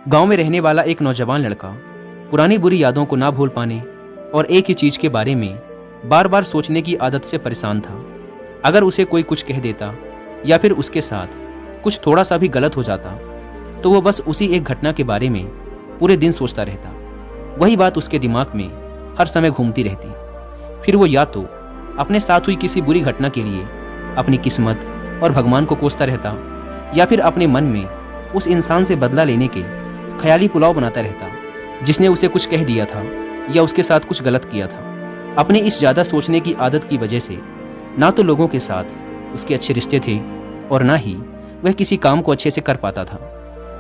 गांव में रहने वाला एक नौजवान लड़का पुरानी बुरी यादों को ना भूल पाने और एक ही चीज के बारे में बार बार सोचने की आदत से परेशान था। अगर उसे कोई कुछ कह देता या फिर उसके साथ कुछ थोड़ा सा भी गलत हो जाता तो वो बस उसी एक घटना के बारे में पूरे दिन सोचता रहता। वही बात उसके दिमाग में हर समय घूमती रहती। फिर वो या तो अपने साथ हुई किसी बुरी घटना के लिए अपनी किस्मत और भगवान को कोसता रहता या फिर अपने मन में उस इंसान से बदला लेने के ख्याली पुलाव बनाता रहता जिसने उसे कुछ कह दिया था या उसके साथ कुछ गलत किया था। अपने इस ज़्यादा सोचने की आदत की वजह से ना तो लोगों के साथ उसके अच्छे रिश्ते थे और ना ही वह किसी काम को अच्छे से कर पाता था।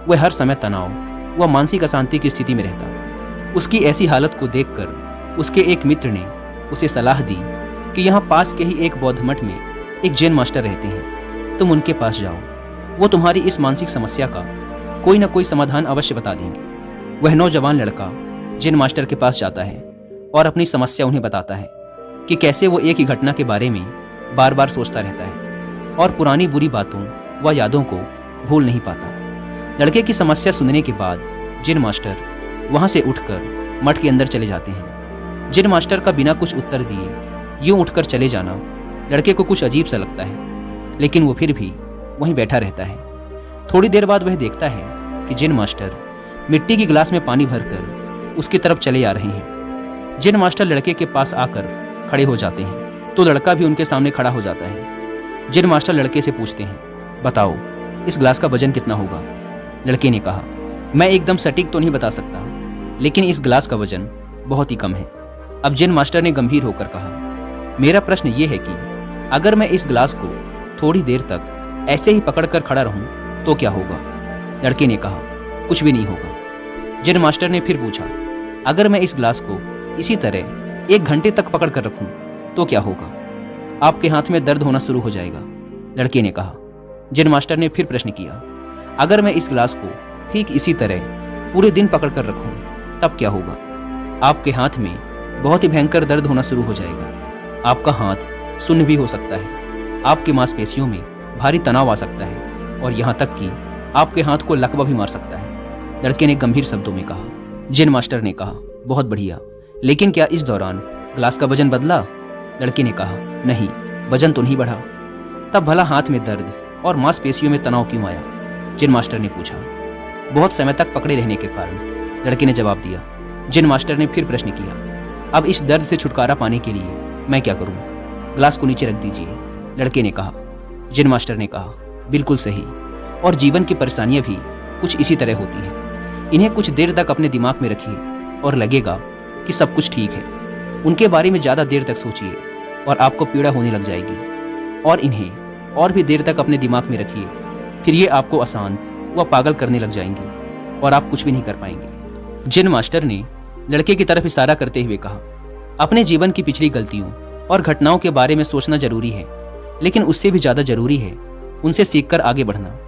वह हर समय तनाव व मानसिक अशांति की स्थिति में रहता। उसकी ऐसी हालत को देखकर उसके एक मित्र ने उसे सलाह दी कि यहाँ पास के ही एक बौद्ध मठ में एक जैन मास्टर रहते हैं, तुम उनके पास जाओ, वो तुम्हारी इस मानसिक समस्या का कोई ना कोई समाधान अवश्य बता देंगे। वह नौजवान लड़का जैन मास्टर के पास जाता है और अपनी समस्या उन्हें बताता है कि कैसे वो एक ही घटना के बारे में बार बार सोचता रहता है और पुरानी बुरी बातों व यादों को भूल नहीं पाता। लड़के की समस्या सुनने के बाद जैन मास्टर वहां से उठकर मठ के अंदर चले जाते हैं। जैन मास्टर का बिना कुछ उत्तर दिए यूं उठकर चले जाना लड़के को कुछ अजीब सा लगता है, लेकिन वो फिर भी वहीं बैठा रहता है। थोड़ी देर बाद वह देखता है कि जैन मास्टर मिट्टी की गिलास में पानी भरकर उसकी तरफ चले आ रहे हैं। जैन मास्टर लड़के के पास आकर खड़े हो जाते हैं तो लड़का भी उनके सामने खड़ा हो जाता है। जैन मास्टर लड़के से पूछते हैं, बताओ इस गिलास का वजन कितना होगा? लड़के ने कहा, मैं एकदम सटीक तो नहीं बता सकता, लेकिन इस गिलास का वजन बहुत ही कम है। अब जैन मास्टर ने गंभीर होकर कहा, मेरा प्रश्न ये है कि अगर मैं इस गिलास को थोड़ी देर तक ऐसे ही पकड़कर खड़ा रहूं तो क्या होगा? लड़के ने कहा, कुछ भी नहीं होगा। जैन मास्टर ने फिर पूछा, अगर मैं इस गिलास को इसी तरह 1 घंटे तक पकड़ कर रखूं तो क्या होगा? आपके हाथ में दर्द होना शुरू हो जाएगा। लड़के ने कहा। जैन मास्टर ने फिर प्रश्न किया, अगर मैं इस गिलास को ठीक इसी तरह पूरे दिन पकड़ कर रखूं तब क्या होगा? आपके हाथ में बहुत ही भयंकर दर्द होना शुरू हो जाएगा। आपका हाथ सुन्न भी हो सकता है। आपकी मांसपेशियों में भारी तनाव आ सकता है और यहाँ तक कि आपके हाथ को लकवा भी मार सकता है। लड़के ने गंभीर शब्दों में कहा। जैन मास्टर ने कहा, बहुत बढ़िया, लेकिन क्या इस दौरान गिलास का वजन बदला? लड़के ने कहा, नहीं, वजन तो नहीं बढ़ा। तब भला हाथ में दर्द और मांसपेशियों में तनाव क्यों आया? जैन मास्टर ने पूछा। बहुत समय तक पकड़े रहने के कारण, लड़के ने जवाब दिया। जैन मास्टर ने फिर प्रश्न किया, अब इस दर्द से छुटकारा पाने के लिए मैं क्या करूं? गिलास को नीचे रख दीजिए। लड़के ने कहा। जैन मास्टर ने कहा, बिल्कुल सही, और जीवन की परेशानियां भी कुछ इसी तरह होती हैं। इन्हें कुछ देर तक अपने दिमाग में रखिए और लगेगा कि सब कुछ ठीक है। उनके बारे में ज़्यादा देर तक सोचिए और आपको पीड़ा होने लग जाएगी, और इन्हें और भी देर तक अपने दिमाग में रखिए, फिर ये आपको अशांत व पागल करने लग जाएंगे और आप कुछ भी नहीं कर पाएंगे। जैन मास्टर ने लड़के की तरफ इशारा करते हुए कहा, अपने जीवन की पिछली गलतियों और घटनाओं के बारे में सोचना जरूरी है, लेकिन उससे भी ज़्यादा जरूरी है उनसे सीखकर आगे बढ़ना।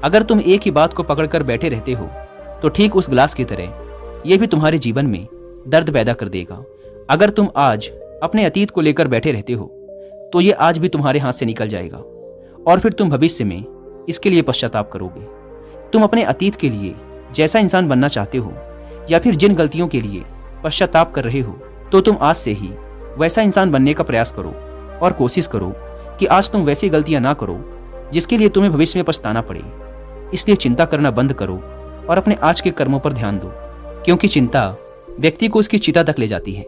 अगर तुम एक ही बात को पकड़कर बैठे रहते हो तो ठीक उस गिलास की तरह यह भी तुम्हारे जीवन में दर्द पैदा कर देगा। अगर तुम आज अपने अतीत को लेकर बैठे रहते हो तो ये आज भी तुम्हारे हाथ से निकल जाएगा और फिर तुम भविष्य में इसके लिए पश्चाताप करोगे। तुम अपने अतीत के लिए जैसा इंसान बनना चाहते हो या फिर जिन गलतियों के लिए पश्चाताप कर रहे हो, तो तुम आज से ही वैसा इंसान बनने का प्रयास करो और कोशिश करो कि आज तुम वैसी गलतियां ना करो जिसके लिए तुम्हें भविष्य में पछताना पड़े। इसलिए चिंता करना बंद करो और अपने आज के कर्मों पर ध्यान दो, क्योंकि चिंता व्यक्ति को उसकी चिता तक ले जाती है।